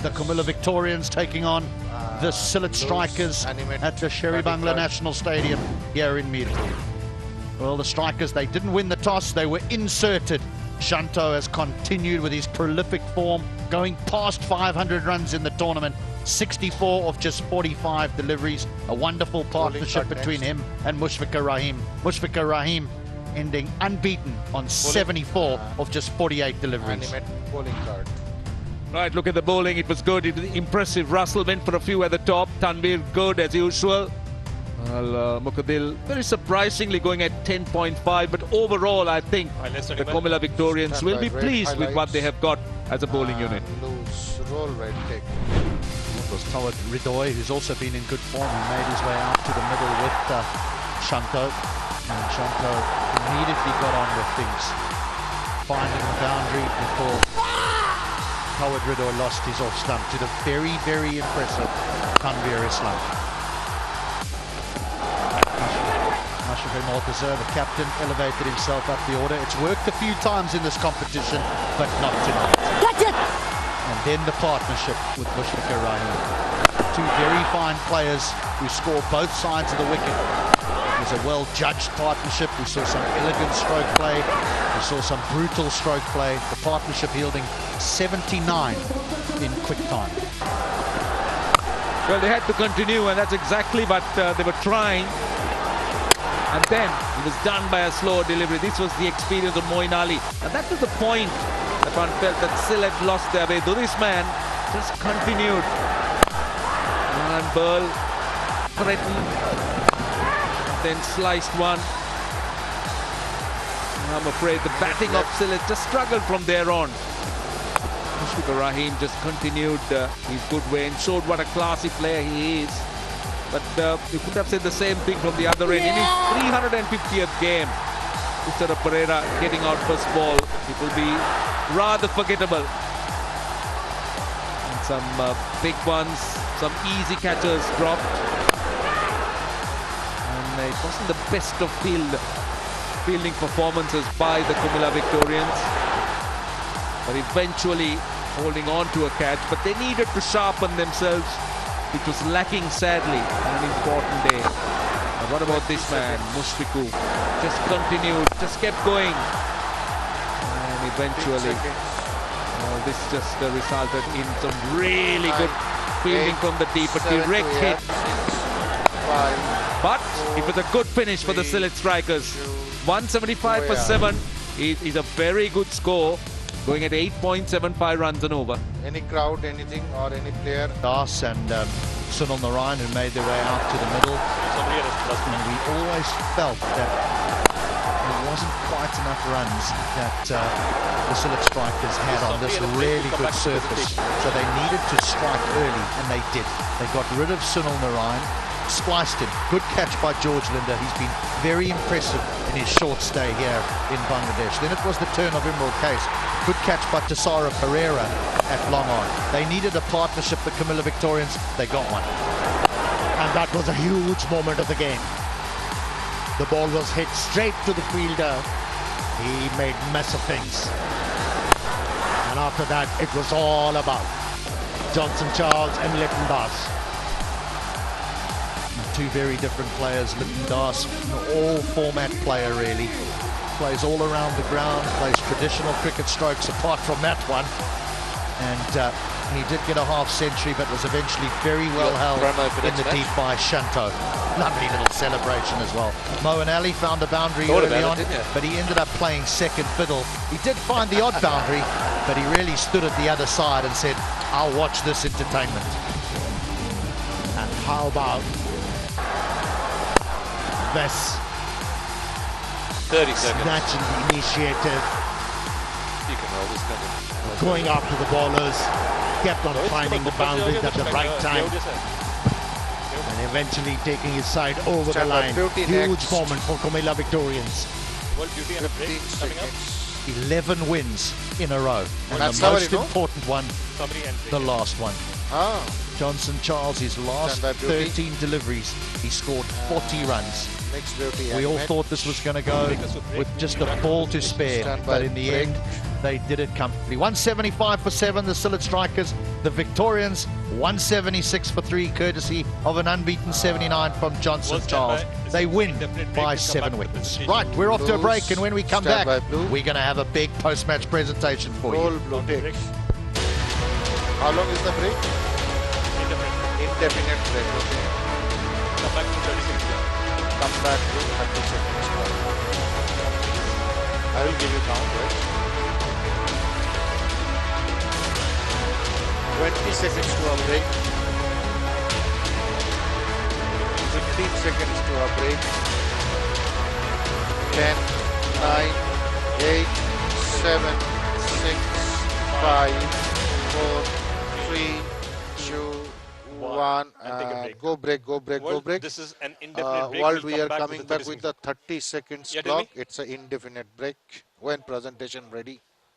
The Comilla Victorians taking on the Sylhet Strikers at the Sherry-Bangla National Stadium here in Mirpur. Well, the Strikers, they didn't win the toss, they were inserted. Shanto has continued with his prolific form, going past 500 runs in the tournament, 64 of just 45 deliveries. A wonderful partnership between him and Mushfiqur Rahim. Mushfiqur Rahim ending unbeaten on 74 of just 48 deliveries. Bowling card. Right, look at the bowling. It was good. It was impressive. Russell went for a few at the top. Tanvir good as usual. Well, Mukadil very surprisingly going at 10.5, but overall I think the Comilla Victorians will be pleased with what they have got as a bowling unit. Loose, roll right, take. It was Tawad Ridoy, who's also been in good form. He made his way out to the middle with Shanto. And Shanto immediately got on with things, finding the boundary before Tawad Ridoy lost his off stump to the very, very impressive Tanvir Islam. Ashraf Mortaza, the captain, elevated himself up the order. It's worked a few times in this competition, but not tonight. That's it! And then the partnership with Mushfiqur Rahim. Two very fine players who score both sides of the wicket. It was a well-judged partnership. We saw some elegant stroke play. We saw some brutal stroke play. The partnership yielding 79 in quick time. Well, they had to continue, and that's exactly what they were trying. And then it was done by a slow delivery. This was the experience of Moin Ali. And that was the point that one felt that Sylhet lost their way. Though this man just continued. And Burl threatened. Then sliced one. And I'm afraid the batting of Sylhet just struggled from there on. Mushfiqur Rahim just continued his good way and showed what a classy player he is. But you could have said the same thing from the other end. In his 350th game, Mr. Pereira getting out first ball, it will be rather forgettable. And some big ones, some easy catches dropped. And it wasn't the best of fielding performances by the Comilla Victorians. But eventually holding on to a catch. But they needed to sharpen themselves. It was lacking sadly on an important day. But what about this man, Mushfiqur? Just continued, just kept going. And eventually, this just resulted in some really good fielding from the deep, a direct hit. But it was a good finish for the Sylhet Strikers. 175 for 7 is a very good score, going at 8.75 runs and over. Any crowd, anything, or any player? Das and Sunil Narayan, who made their way out to the middle. And we always felt that there wasn't quite enough runs that the Sylhet Strikers had on this really good surface. So they needed to strike early, and they did. They got rid of Sunil Narayan, spliced him. Good catch by George Linder. He's been very impressive in his short stay here in Bangladesh. Then it was the turn of Imrul Case. Good catch by Tisara Pereira at long on. They needed a partnership, the Comilla Victorians. They got one. And that was a huge moment of the game. The ball was hit straight to the fielder. He made mess of things. And after that, it was all about Johnson Charles and Litton Das. Two very different players. Litton Das, an all-format player really. Plays all around the ground, plays traditional cricket strokes apart from that one. And he did get a half century, but was eventually very well held in the deep by Shanto. Lovely little celebration as well. Moin Ali found a boundary early on, but he ended up playing second fiddle. He did find the odd boundary, but he really stood at the other side and said, I'll watch this entertainment. And how about this? 30 seconds. Snatching the initiative. You can roll this, can't you? Going after the bowlers. Kept on finding the boundaries at the right time. And eventually taking his side over the line. Huge moment for Comilla Victorians. 11 wins in a row. And the most important one, the last one. Johnson Charles, his last 13 deliveries, he scored 40 runs. We all thought this was going to go with just a ball to spare, but in the end, they did it comfortably. 175 for 7, the Sylhet Strikers. The Victorians, 176 for 3, courtesy of an unbeaten 79 from Johnson Charles. They win by 7 wickets. Right, we're off to a break, and when we come back, we're going to have a big post-match presentation for Roll you. blue takes. How long is the break? Indefinite break. Okay. Come back to 36. Come back to 30 seconds. I will give you count, right? 20 seconds to a break. 15 seconds to a break. 10, 9, 8, 7, 6, 5, 4, 3, 2, 1. Go break, go break, go break. This is an indefinite break. While We'll we come are back to coming the back 30 with the 30 seconds Yeah, tell clock, me. it's an indefinite break. When presentation ready.